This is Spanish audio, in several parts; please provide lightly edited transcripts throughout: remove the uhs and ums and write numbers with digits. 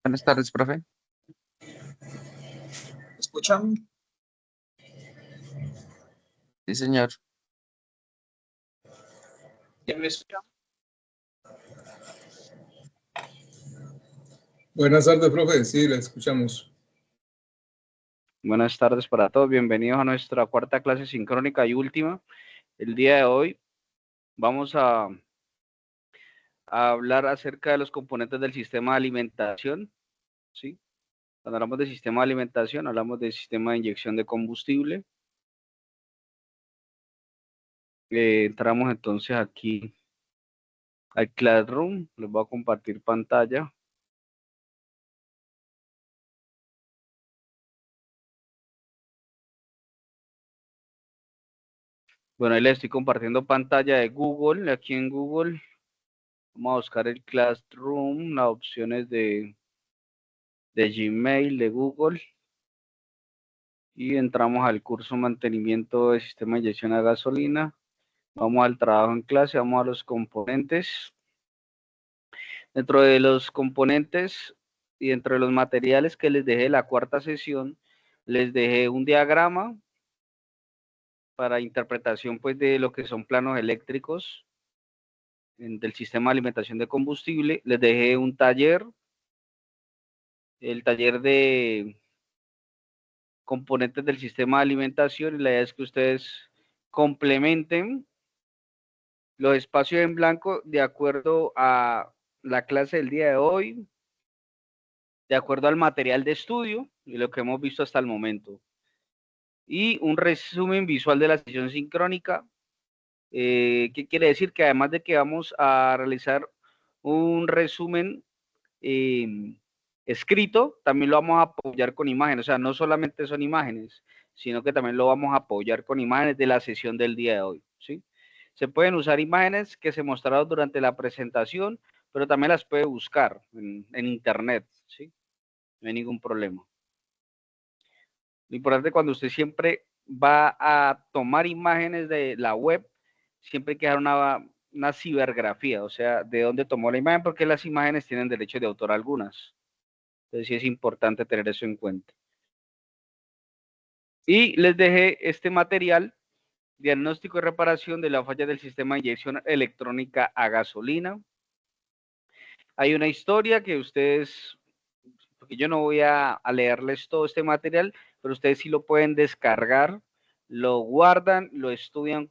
Buenas tardes, profe. ¿Escuchan? Sí, señor. ¿Ya me escuchan? Buenas tardes, profe. Sí, la escuchamos. Buenas tardes para todos. Bienvenidos a nuestra cuarta clase sincrónica y última. El día de hoy vamos a hablar acerca de los componentes del sistema de alimentación, ¿sí? Cuando hablamos de sistema de alimentación, hablamos del sistema de inyección de combustible. Entramos entonces aquí al Classroom. Les voy a compartir pantalla. Bueno, ahí les estoy compartiendo pantalla de Google. Aquí en Google vamos a buscar el Classroom, las opciones de Gmail, de Google. Y entramos al curso mantenimiento de sistema de inyección a gasolina. Vamos al trabajo en clase, vamos a los componentes. Dentro de los componentes y dentro de los materiales que les dejé la cuarta sesión, les dejé un diagrama para interpretación pues de lo que son planos eléctricos del sistema de alimentación de combustible. Les dejé un taller, el taller de componentes del sistema de alimentación, y la idea es que ustedes complementen los espacios en blanco de acuerdo a la clase del día de hoy, de acuerdo al material de estudio y lo que hemos visto hasta el momento. Y un resumen visual de la sesión sincrónica. ¿Qué quiere decir? Que además de que vamos a realizar un resumen escrito, también lo vamos a apoyar con imágenes. O sea, no solamente son imágenes, sino que también lo vamos a apoyar con imágenes de la sesión del día de hoy, ¿sí? Se pueden usar imágenes que se mostraron durante la presentación, pero también las puede buscar en internet, ¿sí? No hay ningún problema. Lo importante cuando usted siempre va a tomar imágenes de la web, siempre hay que dejar una cibergrafía, o sea, de dónde tomó la imagen, porque las imágenes tienen derecho de autor algunas. Entonces sí es importante tener eso en cuenta. Y les dejé este material, diagnóstico y reparación de la falla del sistema de inyección electrónica a gasolina. Hay una historia que ustedes, porque yo no voy a leerles todo este material, pero ustedes sí lo pueden descargar, lo guardan, lo estudian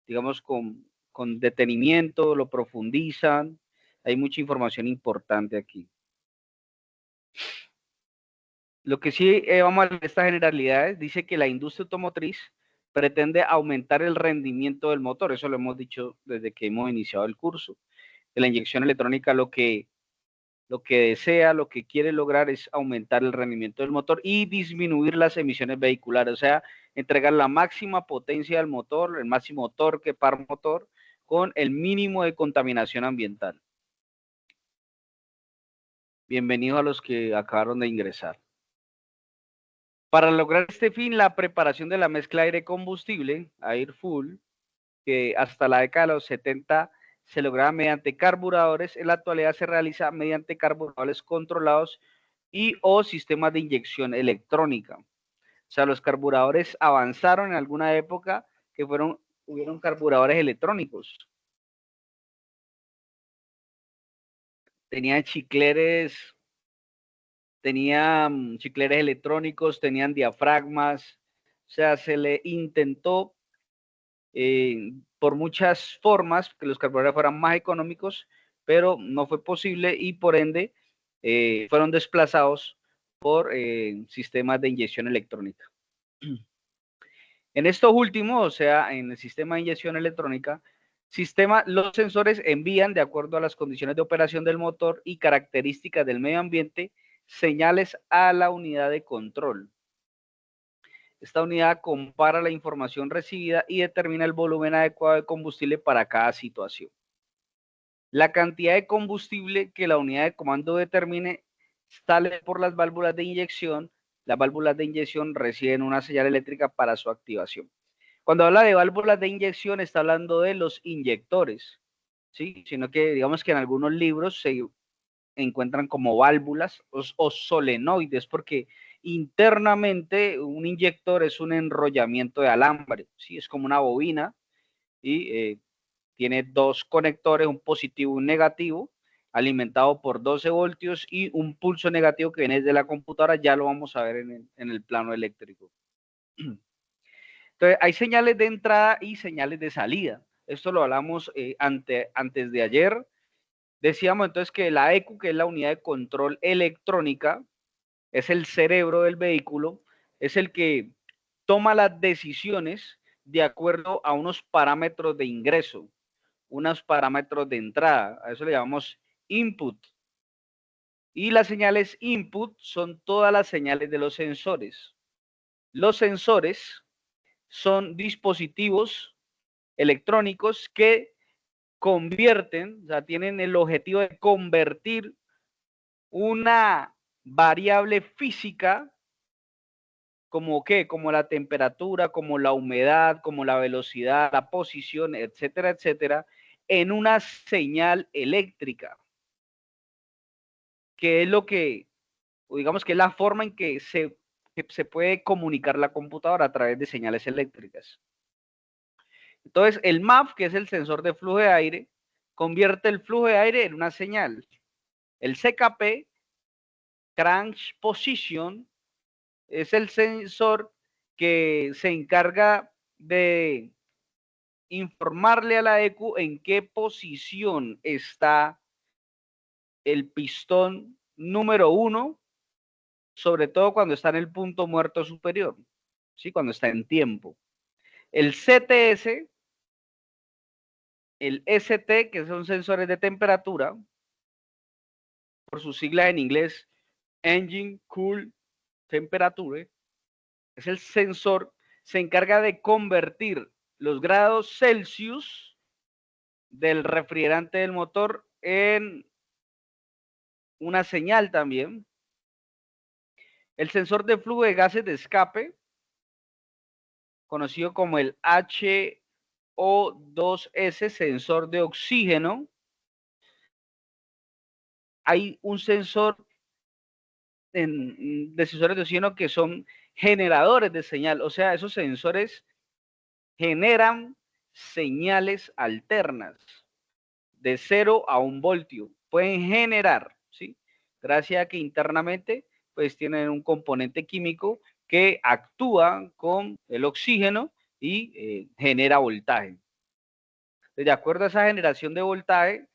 digamos, con detenimiento, lo profundizan. Hay mucha información importante aquí. Lo que sí vamos a ver estas generalidades, dice que la industria automotriz pretende aumentar el rendimiento del motor. Eso lo hemos dicho desde que hemos iniciado el curso. Que la inyección electrónica lo que desea, lo que quiere lograr es aumentar el rendimiento del motor y disminuir las emisiones vehiculares, o sea, entregar la máxima potencia del motor, el máximo torque par motor, con el mínimo de contaminación ambiental. Bienvenidos a los que acabaron de ingresar. Para lograr este fin, la preparación de la mezcla aire-combustible, Air-Fuel, que hasta la década de los 70 se lograba mediante carburadores, en la actualidad se realiza mediante carburadores controlados y o sistemas de inyección electrónica. O sea, los carburadores avanzaron en alguna época que hubieron carburadores electrónicos. Tenían chicleres electrónicos, tenían diafragmas. O sea, se le intentó por muchas formas que los carburadores fueran más económicos, pero no fue posible y por ende fueron desplazados por sistemas de inyección electrónica. En estos últimos, o sea, en el sistema de inyección electrónica, los sensores envían, de acuerdo a las condiciones de operación del motor y características del medio ambiente, señales a la unidad de control. Esta unidad compara la información recibida y determina el volumen adecuado de combustible para cada situación. La cantidad de combustible que la unidad de comando determine sale por las válvulas de inyección. Las válvulas de inyección reciben una señal eléctrica para su activación. Cuando habla de válvulas de inyección, está hablando de los inyectores, ¿sí? Sino que digamos que en algunos libros se encuentran como válvulas o solenoides, porque internamente un inyector es un enrollamiento de alambre, ¿sí? Es como una bobina y tiene dos conectores, un positivo y un negativo, alimentado por 12 voltios y un pulso negativo que viene de la computadora, ya lo vamos a ver en el plano eléctrico. Entonces, hay señales de entrada y señales de salida. Esto lo hablamos antes de ayer. Decíamos entonces que la ECU, que es la unidad de control electrónica, es el cerebro del vehículo, es el que toma las decisiones de acuerdo a unos parámetros de ingreso, unos parámetros de entrada. A eso le llamamos input. Y las señales input son todas las señales de los sensores. Los sensores son dispositivos electrónicos que convierten, o sea, tienen el objetivo de convertir una variable física como qué, como la temperatura, como la humedad, como la velocidad, la posición, etcétera, etcétera, en una señal eléctrica, que es lo que, digamos que es la forma en que se puede comunicar la computadora a través de señales eléctricas. Entonces, el MAP, que es el sensor de flujo de aire, convierte el flujo de aire en una señal. El CKP, Crank Position, es el sensor que se encarga de informarle a la ECU en qué posición está el pistón número 1, sobre todo cuando está en el punto muerto superior, ¿sí? Cuando está en tiempo. El CTS, el ST, que son sensores de temperatura, por su sigla en inglés, Engine Cool Temperature, es el sensor, se encarga de convertir los grados Celsius del refrigerante del motor en una señal también. El sensor de flujo de gases de escape, conocido como el HO2S, sensor de oxígeno. Hay un sensor de sensores de oxígeno que son generadores de señal, o sea, esos sensores generan señales alternas de 0 a 1 voltio. Pueden generar, ¿sí? Gracias a que internamente pues tienen un componente químico que actúa con el oxígeno y genera voltaje. De acuerdo a esa generación de voltaje,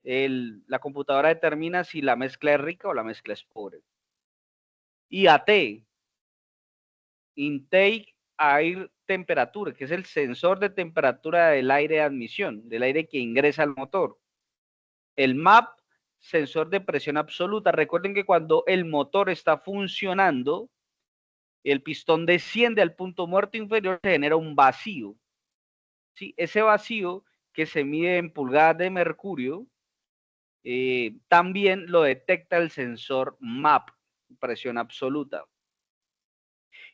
la computadora determina si la mezcla es rica o la mezcla es pobre. IAT, Intake Air Temperature, que es el sensor de temperatura del aire de admisión, del aire que ingresa al motor. El MAP, sensor de presión absoluta. Recuerden que cuando el motor está funcionando, el pistón desciende al punto muerto inferior, se genera un vacío. ¿Sí? Ese vacío que se mide en pulgadas de mercurio, también lo detecta el sensor MAP, presión absoluta.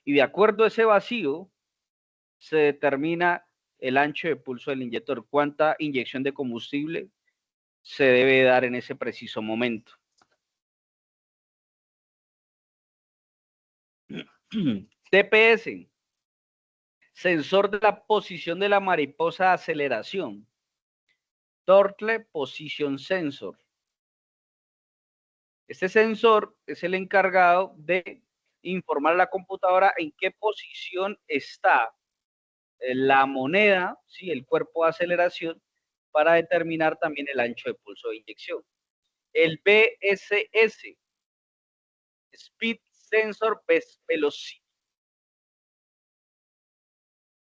Y de acuerdo a ese vacío, se determina el ancho de pulso del inyector, cuánta inyección de combustible se debe dar en ese preciso momento. TPS, sensor de la posición de la mariposa de aceleración. Torque Position Sensor. Este sensor es el encargado de informar a la computadora en qué posición está la moneda, ¿sí? El cuerpo de aceleración, para determinar también el ancho de pulso de inyección. El BSS, Speed Sensor Velocity,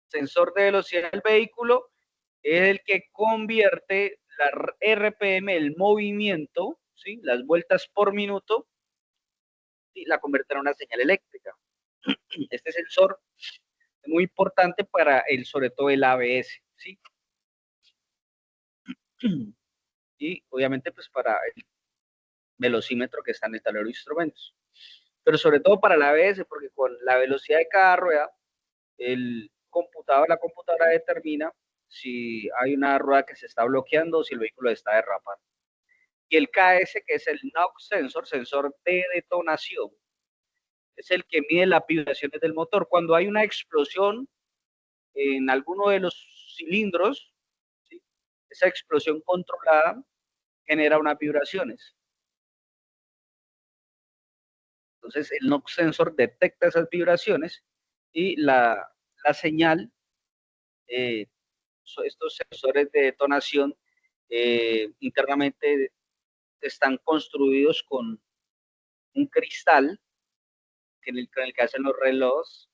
sensor de velocidad del vehículo, es el que convierte la RPM, el movimiento, ¿sí? Las vueltas por minuto, y la convierte en una señal eléctrica. Este sensor es muy importante para sobre todo el ABS, ¿sí? Y obviamente pues para el velocímetro que está en el tablero de instrumentos. Pero sobre todo para el ABS, porque con la velocidad de cada rueda, la computadora determina si hay una rueda que se está bloqueando o si el vehículo está derrapando. Y el KS, que es el NOx sensor, sensor de detonación, es el que mide las vibraciones del motor. Cuando hay una explosión en alguno de los cilindros, ¿sí? Esa explosión controlada genera unas vibraciones. Entonces el NOx sensor detecta esas vibraciones y la señal, estos sensores de detonación internamente están construidos con un cristal que en el que hacen los relojes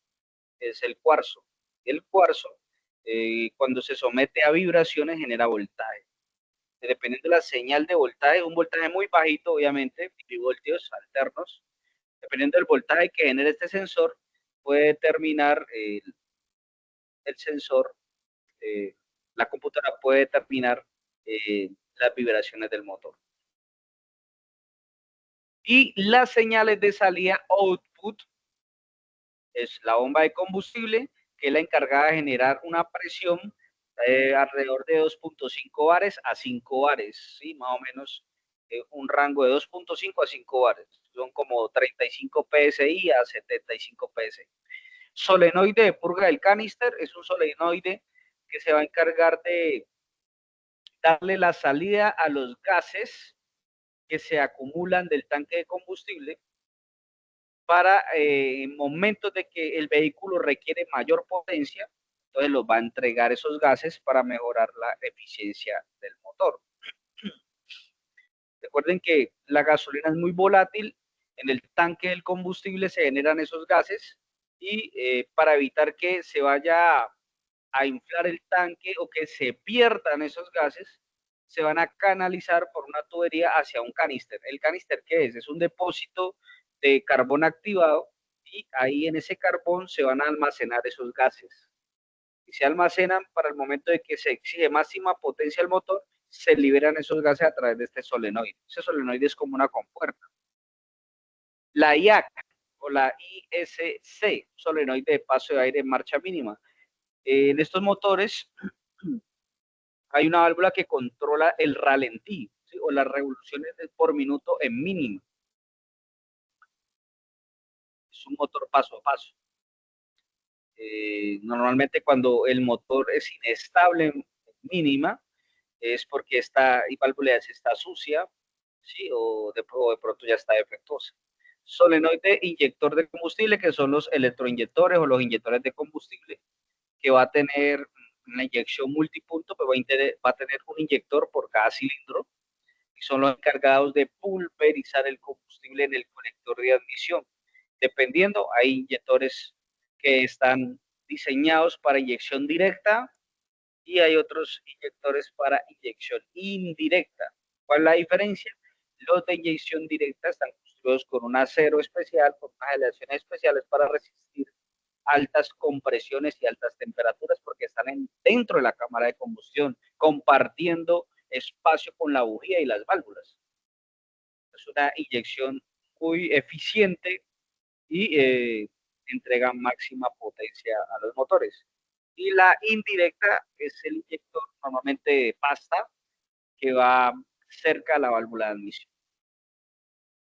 es el cuarzo. El cuarzo, cuando se somete a vibraciones, genera voltaje. Dependiendo de la señal de voltaje, un voltaje muy bajito, obviamente, milivoltios alternos, dependiendo del voltaje que genere este sensor, puede determinar el sensor, eh, la computadora puede determinar las vibraciones del motor. Y las señales de salida output es la bomba de combustible, que es la encargada de generar una presión alrededor de 2.5 bares a 5 bares, ¿sí? Más o menos un rango de 2.5 a 5 bares. Son como 35 psi a 75 psi. Solenoide de purga del canister es un solenoide que se va a encargar de darle la salida a los gases que se acumulan del tanque de combustible para momentos de que el vehículo requiere mayor potencia, entonces los va a entregar esos gases para mejorar la eficiencia del motor. Recuerden que la gasolina es muy volátil, en el tanque del combustible se generan esos gases y para evitar que se vaya a inflar el tanque o que se pierdan esos gases, se van a canalizar por una tubería hacia un canister. ¿El canister qué es? Es un depósito de carbón activado y ahí en ese carbón se van a almacenar esos gases. Y se almacenan para el momento de que se exige máxima potencia al motor, se liberan esos gases a través de este solenoide. Ese solenoide es como una compuerta. La IAC o la ISC, solenoide de paso de aire en marcha mínima. En estos motores hay una válvula que controla el ralentí, ¿sí? O las revoluciones por minuto en mínima. Es un motor paso a paso. Normalmente cuando el motor es inestable en mínima es porque esta válvula está sucia, ¿sí? O de pronto ya está defectuosa. Solenoide inyector de combustible, que son los electroinyectores o los inyectores de combustible, que va a tener una inyección multipunto, pero va a tener un inyector por cada cilindro y son los encargados de pulverizar el combustible en el conector de admisión. Dependiendo, hay inyectores que están diseñados para inyección directa y hay otros inyectores para inyección indirecta. ¿Cuál es la diferencia? Los de inyección directa están construidos con un acero especial, con unas aleaciones especiales para resistir altas compresiones y altas temperaturas porque están dentro de la cámara de combustión, compartiendo espacio con la bujía y las válvulas. Es una inyección muy eficiente y entrega máxima potencia a los motores. Y la indirecta es el inyector normalmente de pasta que va cerca a la válvula de admisión.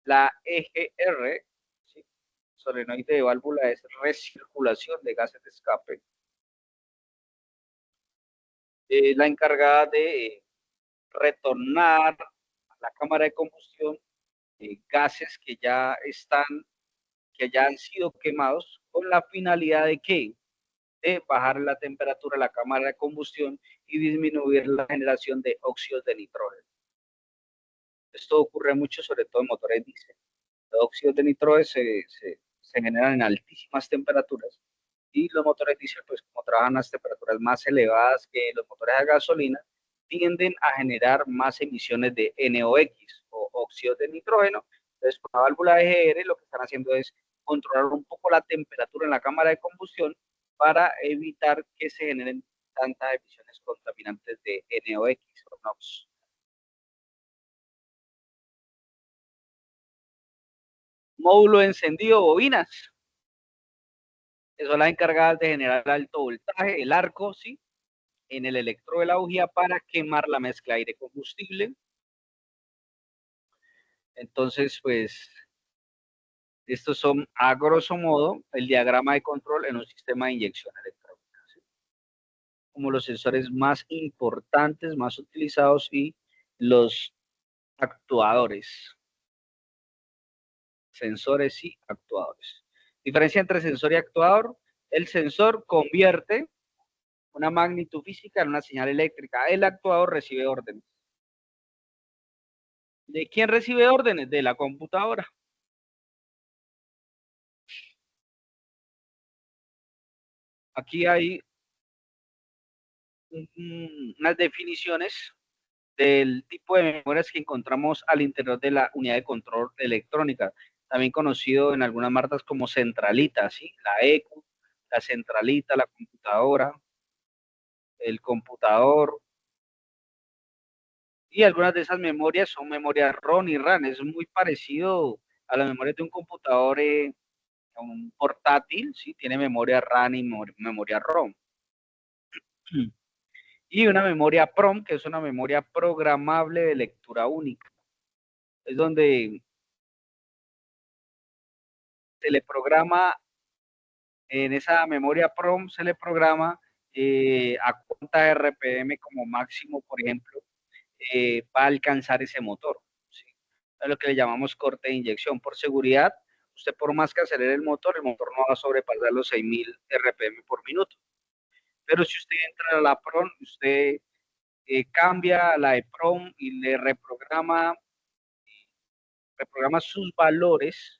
La EGR, ¿sí? Solenoide de válvula, es recirculación de gases de escape. La encargada de retornar a la cámara de combustión gases que ya han sido quemados con la finalidad de ¿qué? de bajar la temperatura de la cámara de combustión y disminuir la generación de óxidos de nitrógeno. Esto ocurre mucho, sobre todo en motores diésel. Los óxidos de nitrógeno se generan en altísimas temperaturas y los motores diésel, pues como trabajan a las temperaturas más elevadas que los motores a gasolina, tienden a generar más emisiones de NOx o óxidos de nitrógeno. Entonces, con la válvula EGR lo que están haciendo es controlar un poco la temperatura en la cámara de combustión para evitar que se generen tantas emisiones contaminantes de NOx o NOx. Módulo de encendido, bobinas, que son las encargadas de generar alto voltaje, el arco, ¿sí? En el electrodo de la bujía para quemar la mezcla aire-combustible. Entonces, pues, estos son, a grosso modo, el diagrama de control en un sistema de inyección electrónica, ¿sí? Como los sensores más importantes, más utilizados y los actuadores. Sensores y actuadores. Diferencia entre sensor y actuador. El sensor convierte una magnitud física en una señal eléctrica. El actuador recibe órdenes. ¿De quién recibe órdenes? De la computadora. Aquí hay unas definiciones del tipo de memorias que encontramos al interior de la unidad de control electrónica, también conocido en algunas marcas como centralita, ¿sí? La ECU, la centralita, la computadora, el computador, y algunas de esas memorias son memorias ROM y RAM. Es muy parecido a las memorias de un computador, un portátil, ¿sí? Tiene memoria RAM y memoria ROM. Y una memoria PROM, que es una memoria programable de lectura única. Es donde se le programa, en esa memoria PROM se le programa a cuánta RPM como máximo, por ejemplo, va a alcanzar ese motor, ¿sí? Es lo que le llamamos corte de inyección. Por seguridad, usted por más que acelere el motor no va a sobrepasar los 6.000 RPM por minuto. Pero si usted entra a la PROM, usted cambia la de PROM y le reprograma sus valores,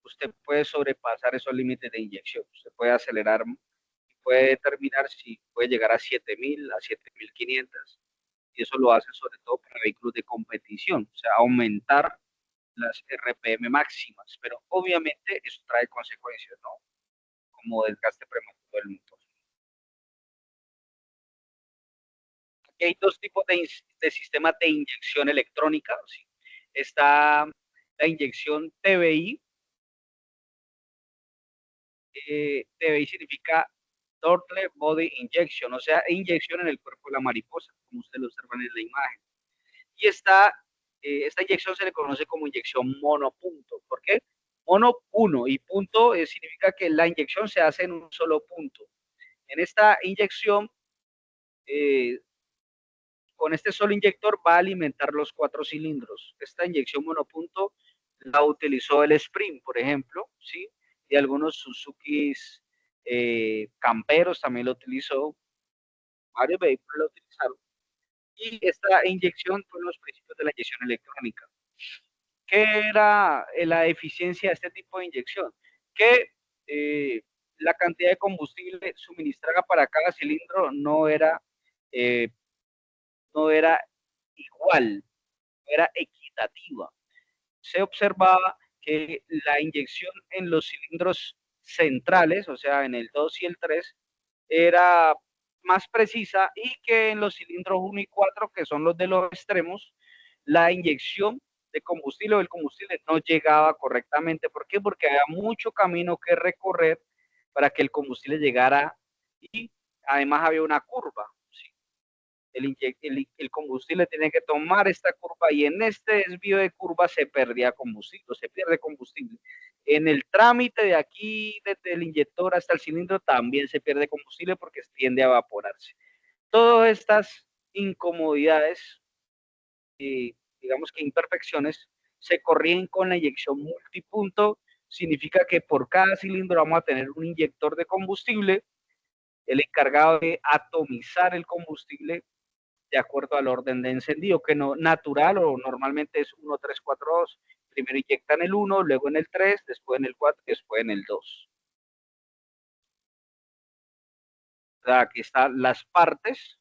usted puede sobrepasar esos límites de inyección. Usted puede acelerar, puede determinar si puede llegar a 7.000, a 7.500. Y eso lo hace sobre todo para vehículos de competición, o sea, aumentar las RPM máximas. Pero obviamente eso trae consecuencias, ¿no? Como desgaste prematuro del motor. Aquí hay dos tipos de sistemas de inyección electrónica, ¿sí? Está la inyección TBI. TBI significa Turtle Body Injection, o sea, inyección en el cuerpo de la mariposa, como ustedes lo observan en la imagen. Y esta inyección se le conoce como inyección monopunto. ¿Por qué? Mono uno, y punto significa que la inyección se hace en un solo punto. En esta inyección, con este solo inyector va a alimentar los 4 cilindros. Esta inyección monopunto la utilizó el Sprint, por ejemplo, ¿sí? Y algunos Suzukis camperos también lo utilizó, varios vehículos lo utilizaron. Y esta inyección fue los principios de la inyección electrónica. ¿Qué era la eficiencia de este tipo de inyección? Que la cantidad de combustible suministrada para cada cilindro eh, no era igual, no era equitativa. Se observaba que la inyección en los cilindros centrales, o sea, en el 2 y el 3, era más precisa, y que en los cilindros 1 y 4, que son los de los extremos, la inyección de combustible o el combustible no llegaba correctamente. ¿Por qué? Porque había mucho camino que recorrer para que el combustible llegara, y además había una curva, ¿sí? El combustible tiene que tomar esta curva, y en este desvío de curva se perdía combustible, se pierde combustible. En el trámite de aquí, desde el inyector hasta el cilindro, también se pierde combustible porque tiende a evaporarse. Todas estas incomodidades, digamos que imperfecciones, se corrigen con la inyección multipunto. Significa que por cada cilindro vamos a tener un inyector de combustible el encargado de atomizar el combustible de acuerdo al orden de encendido, que no natural o normalmente es 1, 3, 4, 2. Primero inyectan el 1, luego en el 3, después en el 4, después en el 2. O sea, aquí están las partes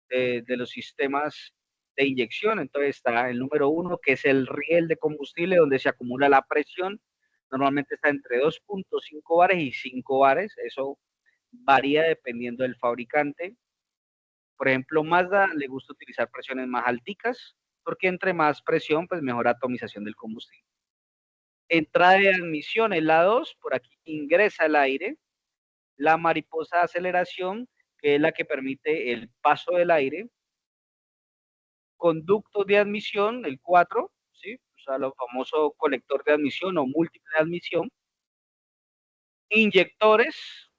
de los sistemas de inyección. Entonces está el número 1, que es el riel de combustible, donde se acumula la presión. Normalmente está entre 2.5 bares y 5 bares. Eso varía dependiendo del fabricante. Por ejemplo, Mazda le gusta utilizar presiones más alticas, porque entre más presión, pues mejor atomización del combustible. Entrada de admisión es la 2, por aquí ingresa el aire. La mariposa de aceleración, que es la que permite el paso del aire. Conductos de admisión, el 4, ¿sí? O sea, lo famoso colector de admisión o múltiple de admisión. Inyectores,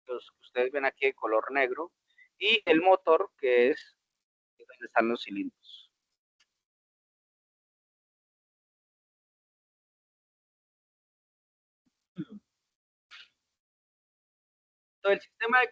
los que ustedes ven aquí de color negro. Y el motor, que es donde están los cilindros. Entonces, el sistema de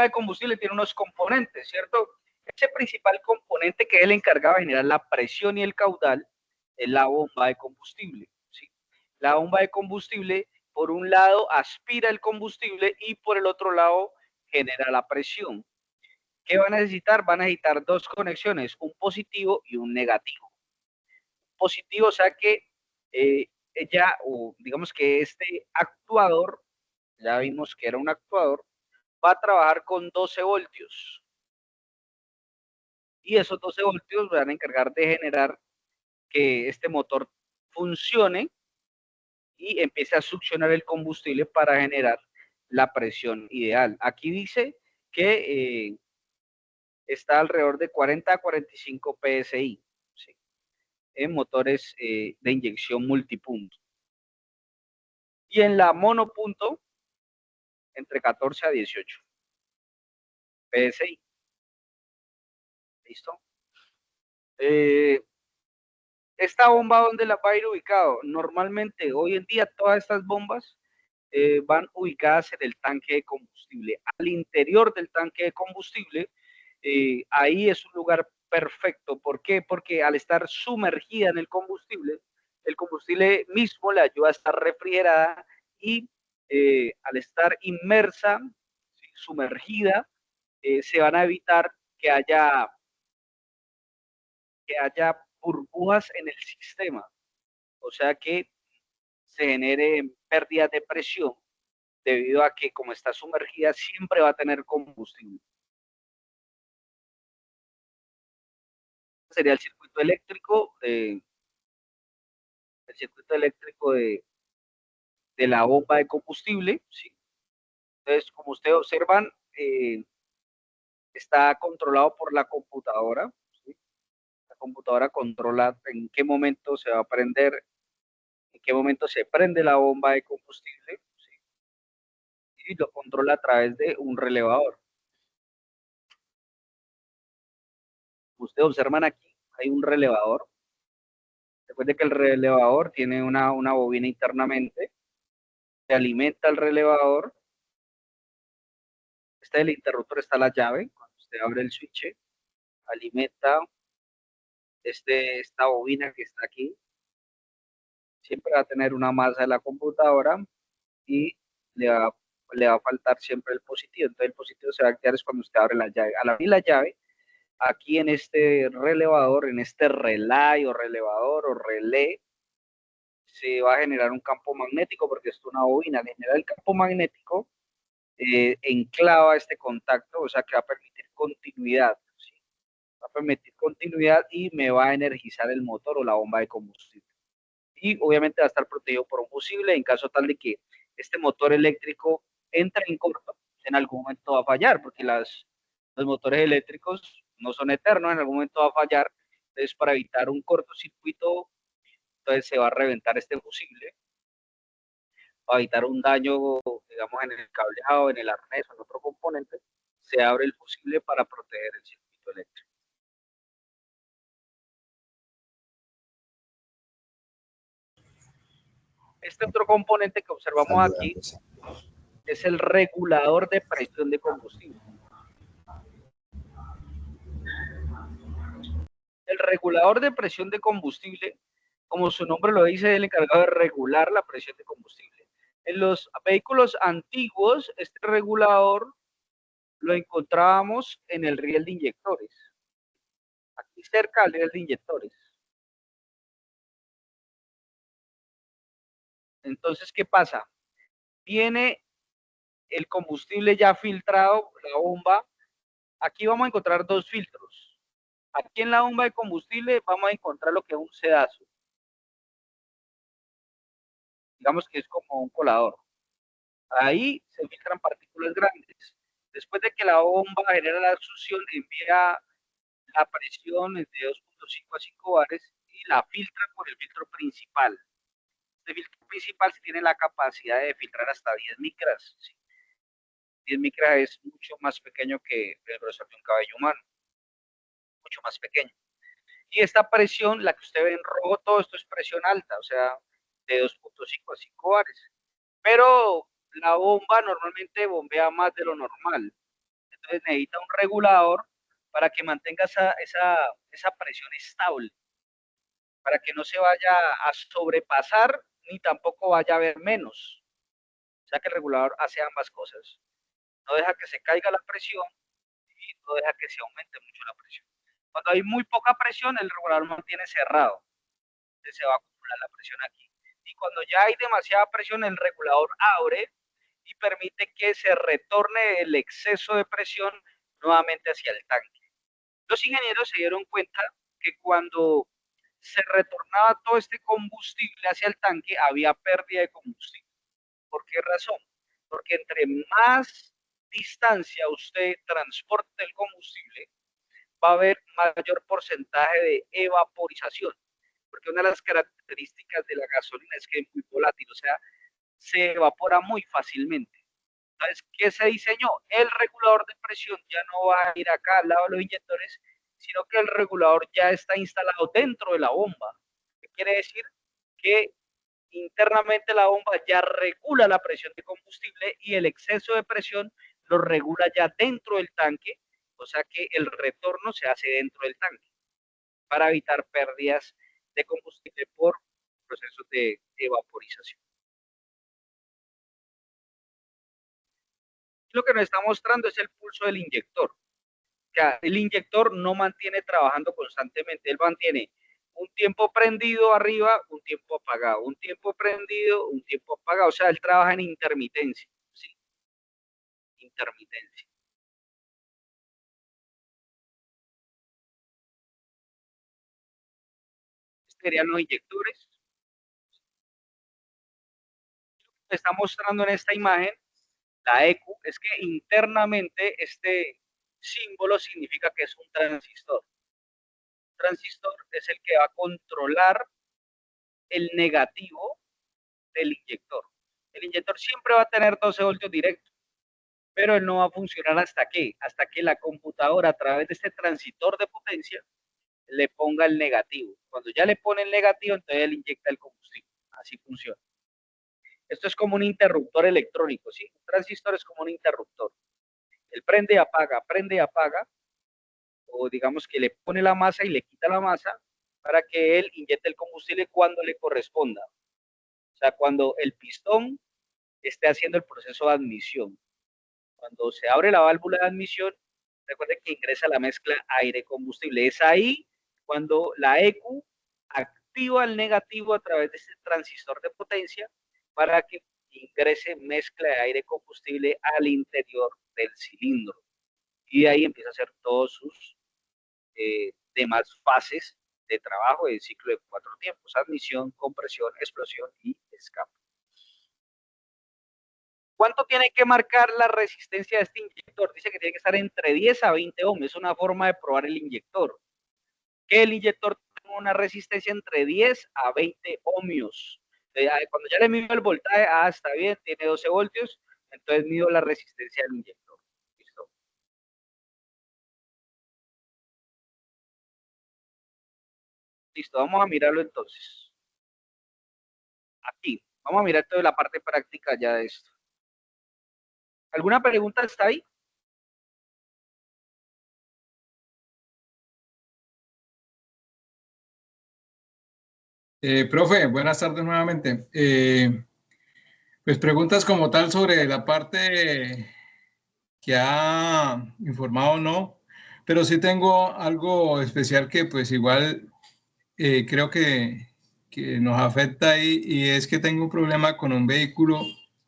combustible tiene unos componentes, ¿cierto? Ese principal componente que es el encargado de generar la presión y el caudal es la bomba de combustible, ¿sí? La bomba de combustible, por un lado, aspira el combustible y por el otro lado, genera la presión. ¿Qué va a necesitar? Va a necesitar dos conexiones, un positivo y un negativo. Positivo, o sea que o digamos que este actuador, ya vimos que era un actuador, va a trabajar con 12 voltios. Y esos 12 voltios van a encargar de generar que este motor funcione y empiece a succionar el combustible para generar la presión ideal. Aquí dice que está alrededor de 40 a 45 PSI, ¿sí? En motores de inyección multipunto. Y en la monopunto, entre 14 a 18 PSI. ¿Listo? Esta bomba, ¿dónde la va a ir ubicado? Normalmente, hoy en día, todas estas bombas van ubicadas en el tanque de combustible. Al interior del tanque de combustible, ahí es un lugar perfecto. ¿Por qué? Porque al estar sumergida en el combustible mismo le ayuda a estar refrigerada y al estar inmersa, ¿sí?, sumergida, se van a evitar que haya burbujas en el sistema, o sea que se genere pérdidas de presión debido a que como está sumergida siempre va a tener combustible. Sería el circuito eléctrico de la bomba de combustible, ¿sí? Entonces, como ustedes observan, está controlado por la computadora, ¿sí? La computadora controla en qué momento se va a prender, en qué momento se prende la bomba de combustible, ¿sí? Y lo controla a través de un relevador. Ustedes observan aquí, hay un relevador. Después de que el relevador tiene una bobina internamente, se alimenta el relevador. El interruptor está la llave. Cuando usted abre el switch, alimenta esta bobina que está aquí. Siempre va a tener una masa de la computadora y le va, le va a faltar siempre el positivo. Entonces el positivo se va a activar es cuando usted abre la llave. Al abrir la llave, aquí en este relevador, en este relay o relevador o relé, se va a generar un campo magnético porque esto es una bobina. Al generar el campo magnético, enclava este contacto, o sea que va a permitir continuidad, ¿sí? Va a permitir continuidad y me va a energizar el motor o la bomba de combustible. Y obviamente va a estar protegido por un fusible en caso tal de que este motor eléctrico entre en corto, en algún momento va a fallar, porque los motores eléctricos no son eternos, en algún momento va a fallar. Entonces, para evitar un cortocircuito, entonces se va a reventar este fusible, para evitar un daño, digamos, en el cableado, en el arnés o en otro componente, se abre el fusible para proteger el circuito eléctrico. este otro componente que observamos aquí es el regulador de presión de combustible. El regulador de presión de combustible, como su nombre lo dice, es el encargado de regular la presión de combustible. En los vehículos antiguos, este regulador lo encontrábamos en el riel de inyectores, aquí cerca del riel de inyectores. Entonces, ¿qué pasa? Viene el combustible ya filtrado, la bomba. Aquí vamos a encontrar dos filtros. Aquí en la bomba de combustible vamos a encontrar lo que es un sedazo. Digamos que es como un colador. Ahí se filtran partículas grandes. Después de que la bomba genera la succión, envía la presión de 2.5 a 5 bares y la filtra por el filtro principal. Este filtro principal tiene la capacidad de filtrar hasta 10 micras. ¿Sí? 10 micras es mucho más pequeño que el grosor de un cabello humano. Mucho más pequeño. Y esta presión, la que usted ve en rojo, todo esto es presión alta, o sea, de 2.5 a 5 bares. Pero la bomba normalmente bombea más de lo normal. Entonces necesita un regulador para que mantenga esa presión estable, para que no se vaya a sobrepasar ni tampoco vaya a haber menos. O sea que el regulador hace ambas cosas. No deja que se caiga la presión y no deja que se aumente mucho la presión. Cuando hay muy poca presión, el regulador mantiene cerrado. Entonces se va a acumular la presión aquí. Y cuando ya hay demasiada presión, el regulador abre y permite que se retorne el exceso de presión nuevamente hacia el tanque. Los ingenieros se dieron cuenta que cuando se retornaba todo este combustible hacia el tanque, había pérdida de combustible. ¿Por qué razón? Porque entre más distancia usted transporte el combustible, va a haber mayor porcentaje de evaporización. Porque una de las características de la gasolina es que es muy volátil, o sea, se evapora muy fácilmente. Entonces, ¿qué se diseñó? El regulador de presión ya no va a ir acá al lado de los inyectores, sino que el regulador ya está instalado dentro de la bomba. ¿Qué quiere decir? Que internamente la bomba ya regula la presión de combustible y el exceso de presión lo regula ya dentro del tanque, o sea que el retorno se hace dentro del tanque para evitar pérdidas de combustible por procesos de evaporización. Lo que nos está mostrando es el pulso del inyector. O sea, el inyector no mantiene trabajando constantemente, él mantiene un tiempo prendido arriba, un tiempo apagado, un tiempo prendido, un tiempo apagado. O sea, él trabaja en intermitencia, ¿sí? Intermitencia. Estos serían los inyectores. Lo que está mostrando en esta imagen, la EQ, es que internamente este símbolo significa que es un transistor. Un transistor es el que va a controlar el negativo del inyector. El inyector siempre va a tener 12 voltios directos, pero él no va a funcionar hasta que la computadora a través de este transitor de potencia le ponga el negativo. Cuando ya le pone el negativo, entonces él inyecta el combustible. Así funciona. Esto es como un interruptor electrónico, ¿sí? Un transistor es como un interruptor. Él prende y apaga, o digamos que le pone la masa y le quita la masa para que él inyecte el combustible cuando le corresponda. O sea, cuando el pistón esté haciendo el proceso de admisión. Cuando se abre la válvula de admisión, recuerden que ingresa la mezcla aire-combustible. Es ahí cuando la EQ activa el negativo a través de este transistor de potencia para que ingrese mezcla de aire-combustible al interior del cilindro. Y de ahí empieza a hacer todos sus demás fases de trabajo del ciclo de 4 tiempos: admisión, compresión, explosión y escape. ¿Cuánto tiene que marcar la resistencia de este inyector? Dice que tiene que estar entre 10 a 20 ohms. Es una forma de probar el inyector. Que el inyector tenga una resistencia entre 10 a 20 ohmios. Cuando ya le mido el voltaje, está bien, tiene 12 voltios, entonces mido la resistencia del inyector. ¿Listo? Listo, vamos a mirarlo entonces. Aquí, Vamos a mirar toda la parte práctica ya de esto. ¿Alguna pregunta está ahí? Profe, buenas tardes nuevamente. Pues preguntas como tal sobre la parte que ha informado, no, pero sí tengo algo especial que pues igual creo que nos afecta ahí, y es que tengo un problema con un vehículo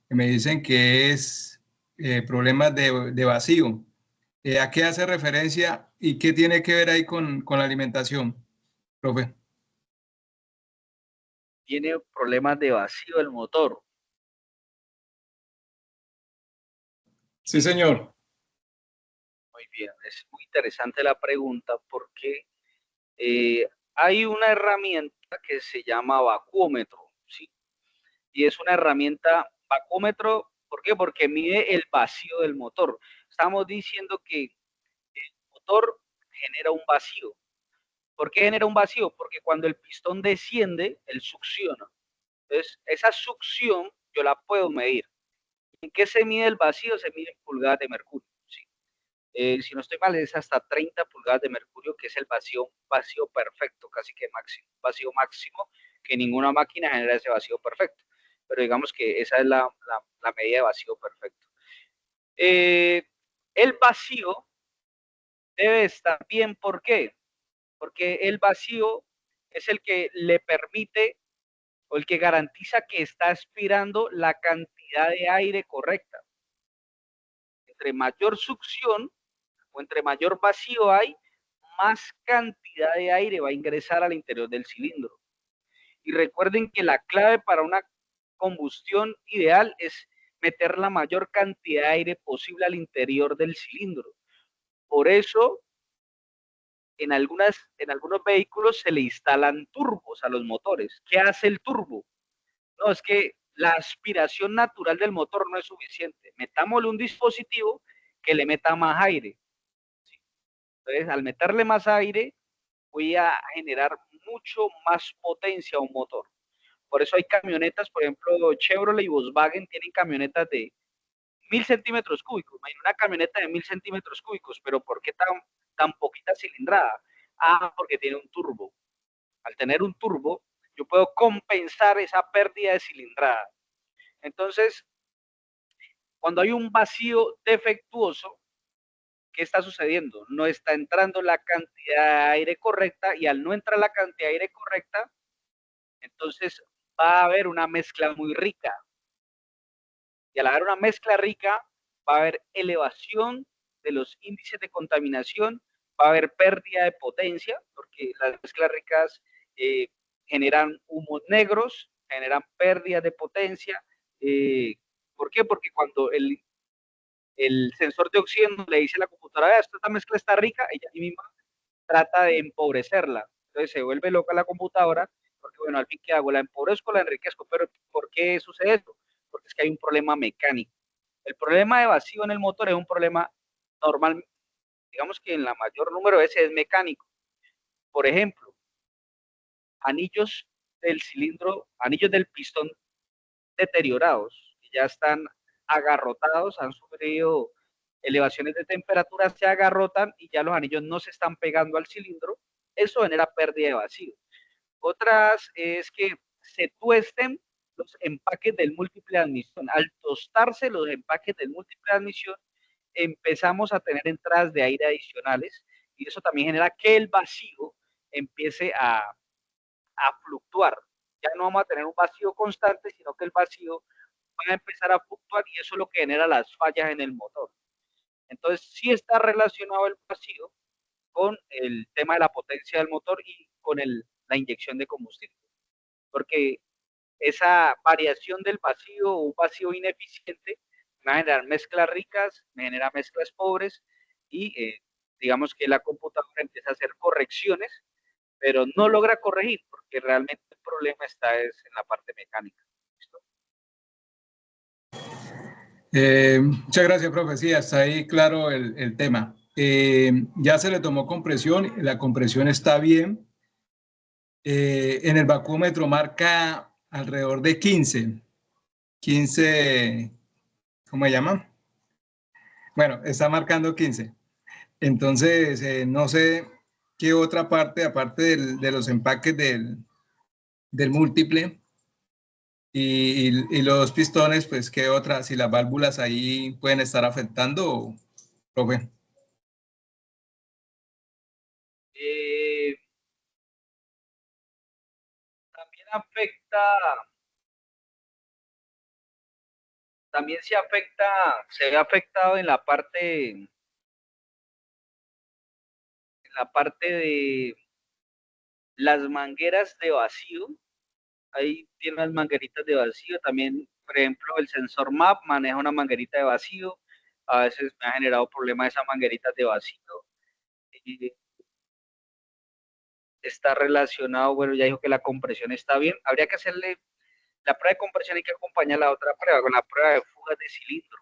que me dicen que es problemas de vacío. ¿A qué hace referencia y qué tiene que ver ahí con la alimentación, profe? Tiene problemas de vacío del motor. Sí, señor. Muy bien, es muy interesante la pregunta porque hay una herramienta que se llama vacúometro, ¿sí? Y es una herramienta vacúometro, ¿por qué? Porque mide el vacío del motor. Estamos diciendo que el motor genera un vacío. ¿Por qué genera un vacío? Porque cuando el pistón desciende, él succiona. Entonces, esa succión yo la puedo medir. ¿En qué se mide el vacío? Se mide en pulgadas de mercurio, ¿sí? Si no estoy mal, es hasta 30 pulgadas de mercurio, que es el vacío perfecto, casi que máximo, vacío máximo, que ninguna máquina genera ese vacío perfecto. Pero digamos que esa es la medida de vacío perfecto. El vacío debe estar bien, ¿por qué? Porque el vacío es el que le permite o el que garantiza que está aspirando la cantidad de aire correcta. Entre mayor succión o entre mayor vacío hay, más cantidad de aire va a ingresar al interior del cilindro. Y recuerden que la clave para una combustión ideal es meter la mayor cantidad de aire posible al interior del cilindro. Por eso, en algunos vehículos se le instalan turbos a los motores. ¿Qué hace el turbo? No, es que la aspiración natural del motor no es suficiente. Metámosle un dispositivo que le meta más aire. Entonces, al meterle más aire, voy a generar mucho más potencia a un motor. Por eso hay camionetas, por ejemplo, Chevrolet y Volkswagen tienen camionetas de 1000 centímetros cúbicos. Imagina una camioneta de 1000 centímetros cúbicos, pero ¿por qué tan poquita cilindrada? Ah, porque tiene un turbo. Al tener un turbo, yo puedo compensar esa pérdida de cilindrada. Entonces, cuando hay un vacío defectuoso, ¿qué está sucediendo? No está entrando la cantidad de aire correcta, y al no entrar la cantidad de aire correcta, entonces va a haber una mezcla muy rica. Y al haber una mezcla rica, va a haber elevación de los índices de contaminación, va a haber pérdida de potencia, porque las mezclas ricas generan humos negros, generan pérdida de potencia. ¿Por qué? Porque cuando el sensor de oxígeno le dice a la computadora, esta mezcla está rica, ella misma trata de empobrecerla. Entonces se vuelve loca la computadora, porque bueno, al fin, ¿qué hago? La empobrezco, la enriquezco, pero ¿por qué sucede eso? Porque es que hay un problema mecánico. El problema de vacío en el motor es un problema normal, digamos que en la mayor número de veces es mecánico. Por ejemplo, anillos del cilindro, anillos del pistón deteriorados, que ya están agarrotados, han sufrido elevaciones de temperatura, se agarrotan y ya los anillos no se están pegando al cilindro. Eso genera pérdida de vacío. Otras es que se tuesten los empaques del múltiple de admisión. Al tostarse los empaques del múltiple de admisión, empezamos a tener entradas de aire adicionales, y eso también genera que el vacío empiece a fluctuar. Ya no vamos a tener un vacío constante, sino que el vacío va a empezar a fluctuar, y eso es lo que genera las fallas en el motor. Entonces, sí está relacionado el vacío con el tema de la potencia del motor y con la inyección de combustible, porque esa variación del vacío o un vacío ineficiente me va a generar mezclas ricas, me genera mezclas pobres, y digamos que la computadora empieza a hacer correcciones, pero no logra corregir, porque realmente el problema está en la parte mecánica. ¿Listo? Muchas gracias, profe. Sí, hasta ahí claro el tema. Ya se le tomó compresión, la compresión está bien. En el vacúometro marca alrededor de 15. 15, ¿cómo se llama? Bueno, está marcando 15. Entonces, no sé qué otra parte, aparte de los empaques del múltiple y los pistones, pues qué otra, si las válvulas ahí pueden estar afectando, profe. Eh, también afecta, también se ve afectado en la parte de las mangueras de vacío. Ahí tiene unas mangueritas de vacío. También, por ejemplo, el sensor MAP maneja una manguerita de vacío. A veces me ha generado problemas esas mangueritas de vacío. Y está relacionado, bueno, ya dijo que la compresión está bien. Habría que hacerle la prueba de compresión, hay que acompañar la otra prueba con la prueba de fugas de cilindro.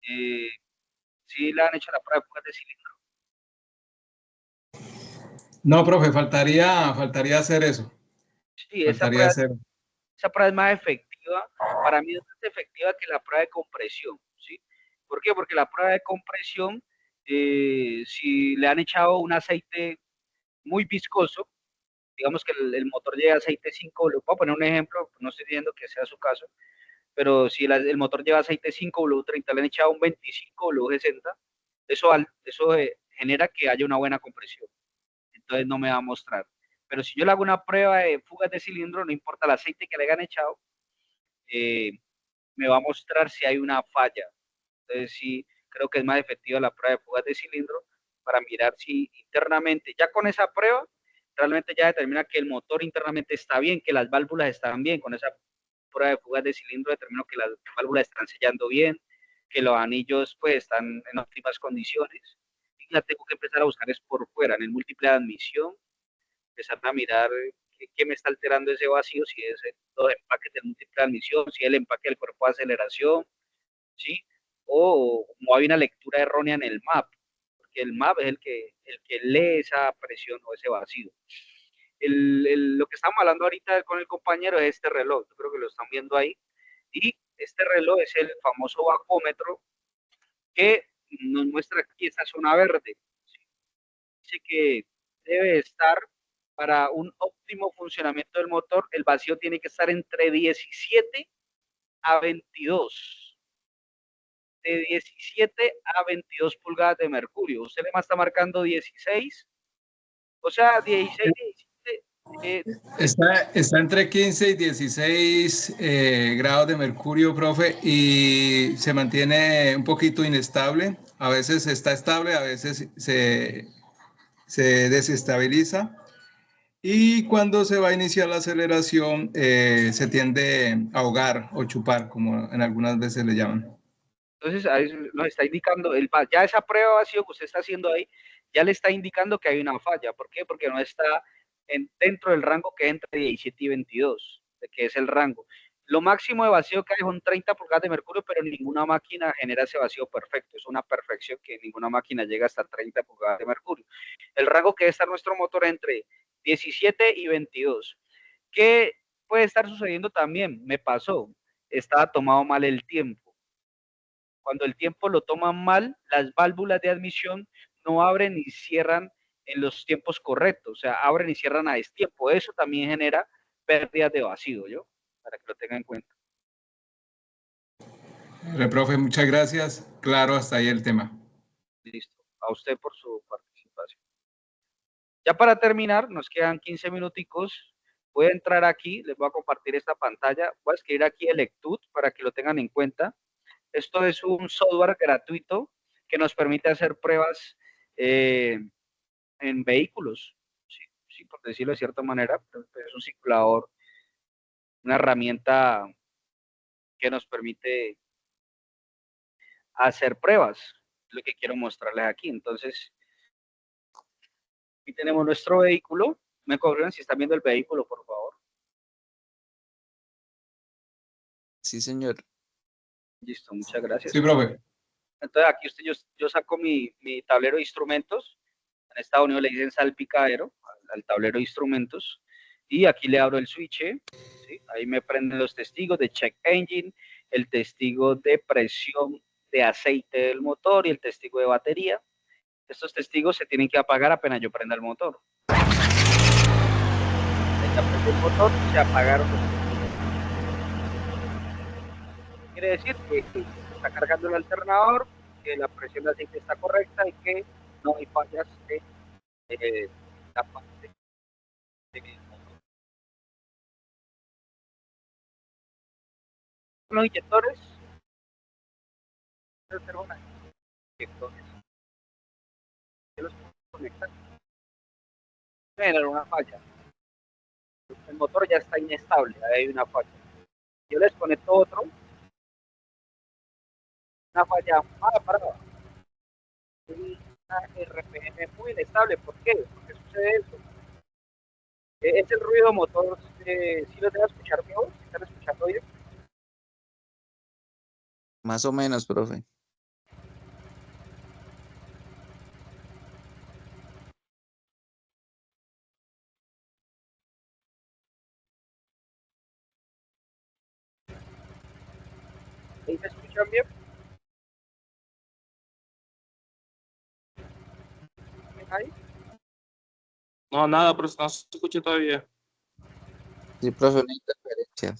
Sí, sí le han hecho la prueba de fugas de cilindro. No, profe, faltaría hacer eso. Sí, Faltaría hacer. esa prueba es más efectiva. Para mí es más efectiva que la prueba de compresión. ¿Sí? ¿Por qué? Porque la prueba de compresión, si le han echado un aceite muy viscoso, digamos que el motor lleva aceite 5W, voy a poner un ejemplo, no estoy diciendo que sea su caso, pero si el motor lleva aceite 5W30, le han echado un 25W60, eso genera que haya una buena compresión. Entonces no me va a mostrar. Pero si yo le hago una prueba de fugas de cilindro, no importa el aceite que le hayan echado, eh, me va a mostrar si hay una falla. Entonces sí, creo que es más efectiva la prueba de fugas de cilindro para mirar si internamente, ya con esa prueba, realmente ya determina que el motor internamente está bien, que las válvulas están bien. Con esa prueba de fugas de cilindro determino que las válvulas están sellando bien, que los anillos pues están en óptimas condiciones. Y la tengo que empezar a buscar es por fuera, en el múltiple de admisión, empezar a mirar qué me está alterando ese vacío, si es los empaques del múltiple de admisión, si es el empaque del cuerpo de aceleración, ¿sí? O como hay una lectura errónea en el MAP, porque el MAP es el que lee esa presión o ese vacío. Lo que estamos hablando ahorita con el compañero es este reloj, yo creo que lo están viendo ahí, y este reloj es el famoso bacómetro que nos muestra aquí esta zona verde. ¿Sí? Dice que debe estar para un óptimo funcionamiento del motor, el vacío tiene que estar entre 17 a 22. De 17 a 22 pulgadas de mercurio. Usted le está marcando 16, o sea, 16, 17. Está entre 15 y 16 grados de mercurio, profe, y se mantiene un poquito inestable. A veces está estable, a veces se desestabiliza. Y cuando se va a iniciar la aceleración, se tiende a ahogar o chupar, como en algunas veces le llaman. Entonces, ahí nos está indicando, ya esa prueba de vacío que usted está haciendo ahí, ya le está indicando que hay una falla. ¿Por qué? Porque no está dentro del rango que es entre 17 y 22, que es el rango. Lo máximo de vacío que hay son 30 pulgadas de mercurio, pero ninguna máquina genera ese vacío perfecto. Es una perfección que ninguna máquina llega hasta 30 pulgadas de mercurio. El rango que debe estar nuestro motor entre 17 y 22. ¿Qué puede estar sucediendo también? Me pasó, estaba tomado mal el tiempo. Cuando el tiempo lo toman mal, las válvulas de admisión no abren y cierran en los tiempos correctos, o sea, abren y cierran a destiempo. Eso también genera pérdidas de vacío, ¿yo? Para que lo tengan en cuenta. Profe, muchas gracias. Claro, hasta ahí el tema. Listo. A usted por su participación. Ya para terminar, nos quedan 15 minuticos. Voy a entrar aquí, les voy a compartir esta pantalla. Voy a escribir aquí Electud para que lo tengan en cuenta. Esto es un software gratuito que nos permite hacer pruebas en vehículos, sí, sí, por decirlo de cierta manera, pues es un simulador, una herramienta que nos permite hacer pruebas, lo que quiero mostrarles aquí. Entonces, aquí tenemos nuestro vehículo. Me corren si están viendo el vehículo, por favor. Sí, señor. Listo, muchas Sí, gracias. profe. Entonces, aquí yo saco mi tablero de instrumentos. En Estados Unidos le dicen salpicadero al tablero de instrumentos. y aquí le abro el switch, ¿sí? Ahí me prenden los testigos de check engine, el testigo de presión de aceite del motor y el testigo de batería. Estos testigos se tienen que apagar apenas yo prenda el motor. Ya prende el motor, se apagaron los testigos. Quiere decir que está cargando el alternador, que la presión de aceite está correcta y que no hay fallas de la parte del motor. Los inyectores, que los conectan, generan una falla. El motor ya está inestable, ahí hay una falla. Yo les conecto otro, una falla para una RPM muy inestable. ¿Por qué? Porque sucede eso. Es el ruido motor, si lo dejan escuchar mejor, si están escuchando bien. Más o menos, profe. ¿Ahí me escuchan bien? ¿Ahí? No, nada, pero no se escucha todavía. Sí, profe, una interferencia.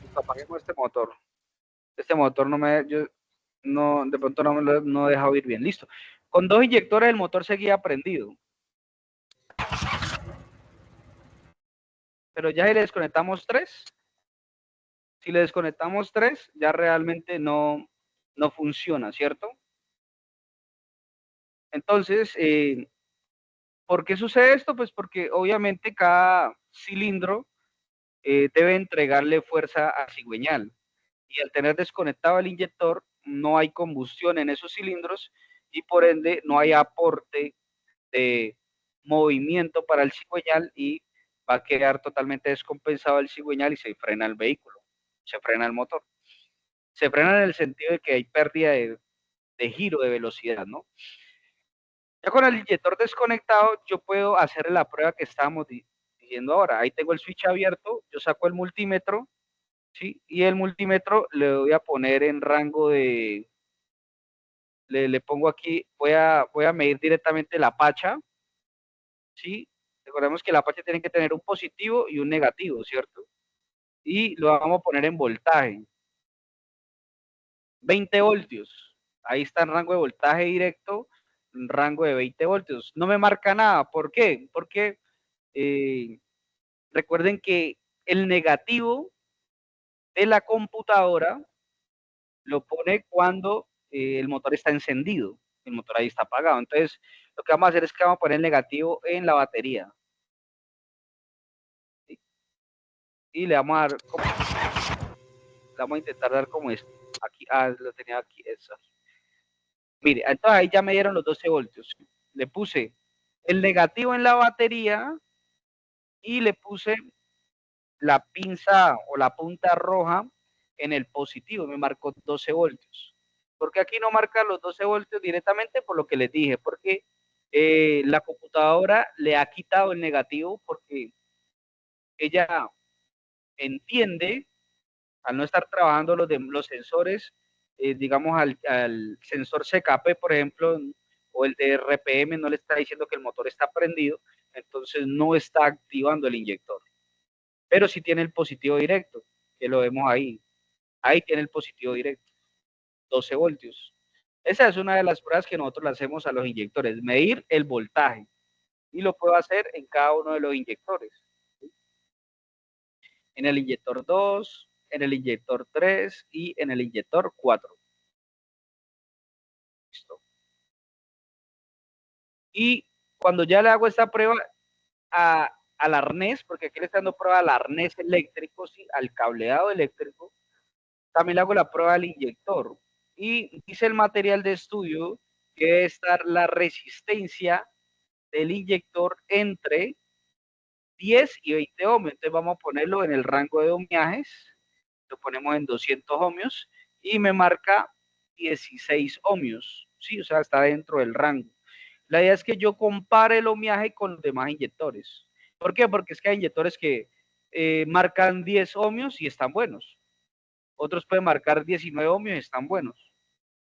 Listo, apaguemos este motor. Este motor de pronto no me lo no deja oír bien. Listo. Con 2 inyectores el motor seguía prendido. Pero ya si le desconectamos 3, si le desconectamos 3, ya realmente no funciona, ¿cierto? Entonces, ¿por qué sucede esto? Pues porque obviamente cada cilindro debe entregarle fuerza a cigüeñal. Y al tener desconectado el inyector, no hay combustión en esos cilindros y por ende no hay aporte de movimiento para el cigüeñal y va a quedar totalmente descompensado el cigüeñal y se frena el vehículo, se frena el motor. Se frena en el sentido de que hay pérdida de giro de velocidad, ¿no? Ya con el inyector desconectado, yo puedo hacer la prueba que estábamos diciendo ahora. Ahí tengo el switch abierto, yo saco el multímetro, ¿sí? Y el multímetro le voy a poner en rango de, le pongo aquí, voy a medir directamente la pacha, ¿sí? Recordemos que la pacha tiene que tener un positivo y un negativo, ¿cierto? Y lo vamos a poner en voltaje. 20 voltios. Ahí está en rango de voltaje directo, en rango de 20 voltios. No me marca nada. ¿Por qué? Porque recuerden que el negativo de la computadora lo pone cuando el motor está encendido. El motor ahí está apagado. Entonces, lo que vamos a hacer es que vamos a poner el negativo en la batería. ¿Sí? Y le vamos a dar como, le vamos a intentar dar como esto. Aquí, lo tenía aquí, eso. Mire, entonces ahí ya me dieron los 12 voltios. Le puse el negativo en la batería y le puse la pinza o la punta roja en el positivo, me marcó 12 voltios. Porque aquí no marca los 12 voltios directamente por lo que les dije, porque la computadora le ha quitado el negativo porque ella entiende, al no estar trabajando los sensores, digamos al sensor CKP, por ejemplo, o el de RPM no le está diciendo que el motor está prendido, entonces no está activando el inyector. Pero sí tiene el positivo directo, que lo vemos ahí. Ahí tiene el positivo directo, 12 voltios. Esa es una de las pruebas que nosotros le hacemos a los inyectores, medir el voltaje. Y lo puedo hacer en cada uno de los inyectores. En el inyector 2, en el inyector 3 y en el inyector 4. Listo. Y cuando ya le hago esta prueba al arnés, porque aquí le estoy dando prueba al arnés eléctrico, ¿sí? Al cableado eléctrico, también le hago la prueba al inyector. Y dice el material de estudio que debe estar la resistencia del inyector entre 10 y 20 ohmios. Entonces vamos a ponerlo en el rango de ohmiajes. Lo ponemos en 200 ohmios y me marca 16 ohmios. Sí, o sea, está dentro del rango. La idea es que yo compare el ohmiaje con los demás inyectores. ¿Por qué? Porque es que hay inyectores que marcan 10 ohmios y están buenos. Otros pueden marcar 19 ohmios y están buenos.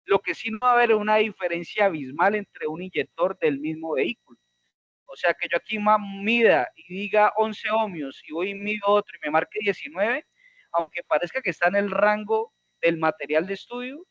Lo que sí no va a haber una diferencia abismal entre un inyector del mismo vehículo. O sea, que yo aquí mida y diga 11 ohmios y voy y mido otro y me marque 19, aunque parezca que está en el rango del material de estudio,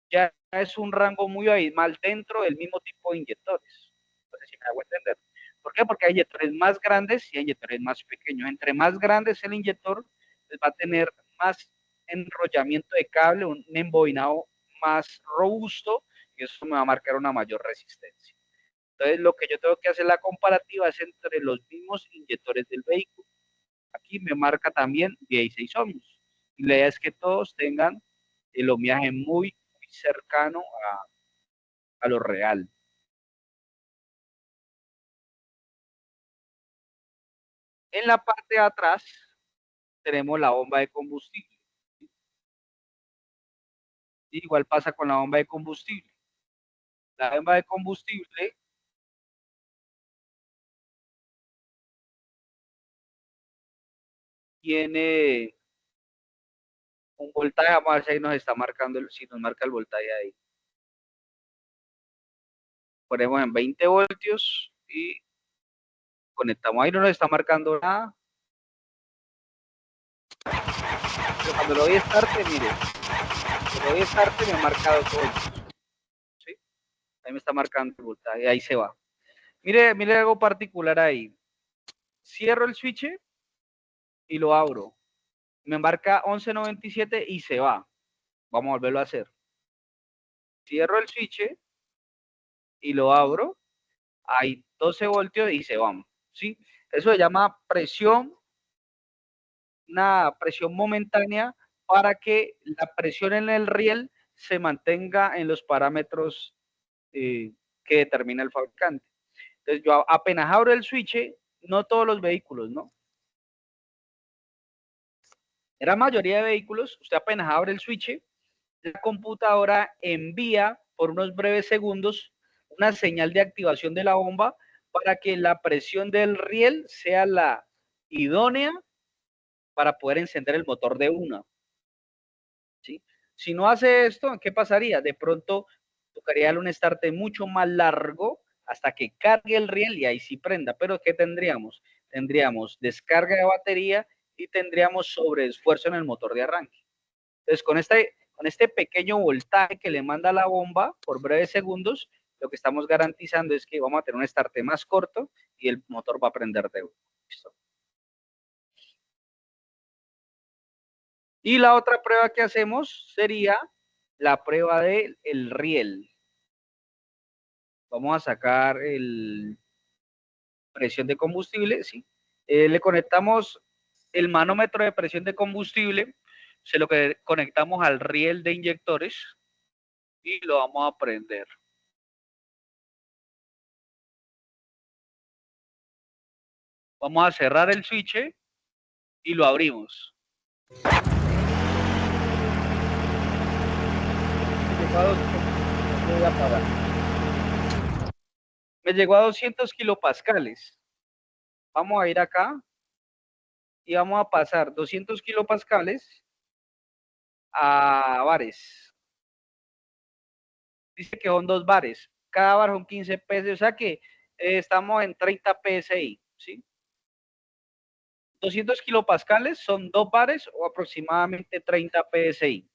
ya es un rango muy abismal dentro del mismo tipo de inyectores. No sé si me hago entender. ¿Por qué? Porque hay inyectores más grandes y hay inyectores más pequeños. Entre más grande es el inyector, pues va a tener más enrollamiento de cable, un embobinado más robusto, y eso me va a marcar una mayor resistencia. Entonces, lo que yo tengo que hacer la comparativa es entre los mismos inyectores del vehículo. Aquí me marca también 16 ohmios. Y la idea es que todos tengan el ohmiaje muy cercano a lo real. En la parte de atrás tenemos la bomba de combustible. Igual pasa con la bomba de combustible. La bomba de combustible tiene un voltaje, vamos a ver si ahí nos está marcando, si nos marca el voltaje ahí. Ponemos en 20 voltios y conectamos. Ahí no nos está marcando nada. Pero cuando lo doy a start, mire, cuando lo doy a start me ha marcado todo. ¿Sí? Ahí me está marcando el voltaje, ahí se va. Mire, mire algo particular ahí. Cierro el switch y lo abro. Me marca 1197 y se va. Vamos a volverlo a hacer. Cierro el switch y lo abro. Hay 12 voltios y se van. ¿Sí? Eso se llama presión, una presión momentánea para que la presión en el riel se mantenga en los parámetros que determina el fabricante. Entonces, yo apenas abro el switch, no todos los vehículos, ¿no? En la mayoría de vehículos, usted apenas abre el switch, la computadora envía por unos breves segundos una señal de activación de la bomba para que la presión del riel sea la idónea para poder encender el motor de una. ¿Sí? Si no hace esto, ¿qué pasaría? De pronto tocaría darle un start mucho más largo hasta que cargue el riel y ahí sí prenda. Pero ¿qué tendríamos? Tendríamos descarga de batería y tendríamos sobreesfuerzo en el motor de arranque. Entonces, con este pequeño voltaje que le manda la bomba por breves segundos, lo que estamos garantizando es que vamos a tener un start más corto y el motor va a prender de uno. ¿Listo? Y la otra prueba que hacemos sería la prueba del riel. Vamos a sacar el presión de combustible, ¿sí? Le conectamos el manómetro de presión de combustible, se lo que conectamos al riel de inyectores y lo vamos a prender. Vamos a cerrar el switch y lo abrimos. Me llegó a 200 kilopascales. Vamos a ir acá y vamos a pasar 200 kilopascales a bares. Dice que son 2 bares. Cada bar son 15 PSI, o sea que estamos en 30 PSI, ¿sí? 200 kilopascales son 2 bares o aproximadamente 30 PSI.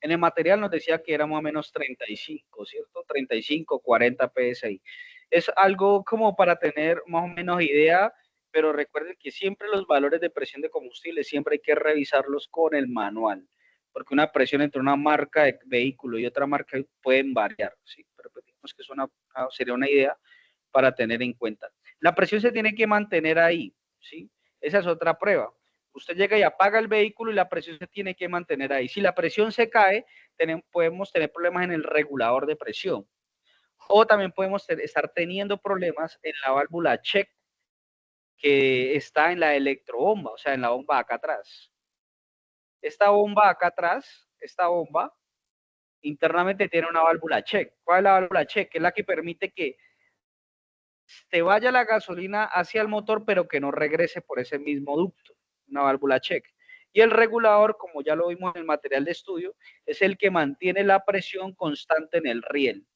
En el material nos decía que era más o menos 35, ¿cierto? 35, 40 PSI. Es algo como para tener más o menos idea, pero recuerden que siempre los valores de presión de combustible siempre hay que revisarlos con el manual, porque una presión entre una marca de vehículo y otra marca pueden variar, ¿sí? Pero pues digamos que sería una idea para tener en cuenta. La presión se tiene que mantener ahí, ¿sí? Esa es otra prueba. Usted llega y apaga el vehículo y la presión se tiene que mantener ahí. Si la presión se cae, podemos tener problemas en el regulador de presión. O también podemos estar teniendo problemas en la válvula check que está en la electrobomba, o sea, en la bomba acá atrás. Esta bomba acá atrás, esta bomba, internamente tiene una válvula check. ¿Cuál es la válvula check? Es la que permite que te vaya la gasolina hacia el motor, pero que no regrese por ese mismo ducto, una válvula check. Y el regulador, como ya lo vimos en el material de estudio, es el que mantiene la presión constante en el riel.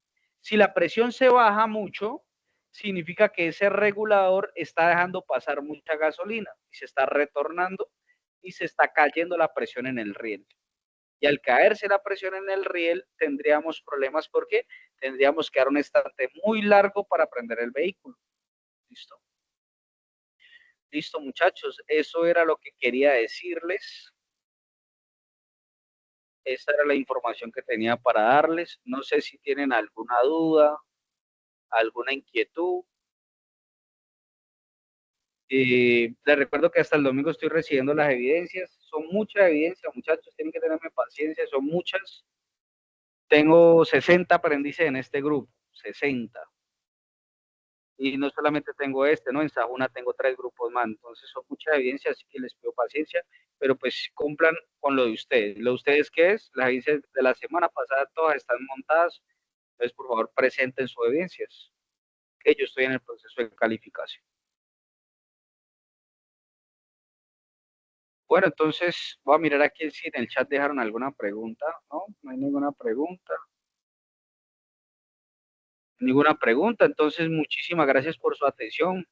Si la presión se baja mucho, significa que ese regulador está dejando pasar mucha gasolina y se está retornando y se está cayendo la presión en el riel. Y al caerse la presión en el riel, tendríamos problemas porque tendríamos que dar un estante muy largo para prender el vehículo. ¿Listo? Listo, muchachos. Eso era lo que quería decirles. Esa era la información que tenía para darles. No sé si tienen alguna duda, alguna inquietud. Les recuerdo que hasta el domingo estoy recibiendo las evidencias. Son muchas evidencias, muchachos. Tienen que tenerme paciencia. Son muchas. Tengo 60 aprendices en este grupo. 60. Y no solamente tengo ¿no? En Sajuna tengo 3 grupos más, entonces son muchas evidencias, así que les pido paciencia, pero pues cumplan con lo de ustedes. ¿Lo de ustedes qué es? Las evidencias de la semana pasada todas están montadas, entonces por favor presenten sus evidencias, que yo estoy en el proceso de calificación. Bueno, entonces voy a mirar aquí si en el chat dejaron alguna pregunta, ¿no? No hay ninguna pregunta. Ninguna pregunta, entonces muchísimas gracias por su atención,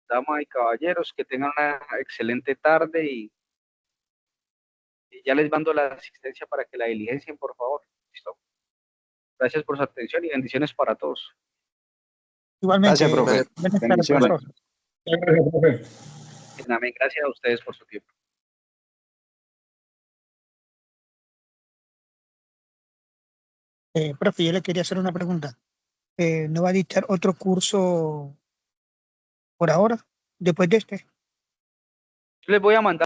damas y caballeros, que tengan una excelente tarde y ya les mando la asistencia para que la diligencien, por favor. ¿Listo? Gracias por su atención y bendiciones para todos. Igualmente, Gracias, profe. buenas tardes, Bendiciones. profesor. Gracias, profe. Amén. Gracias a ustedes por su tiempo. Profe, yo le quería hacer una pregunta. ¿No va a dictar otro curso por ahora, después de este? Les voy a mandar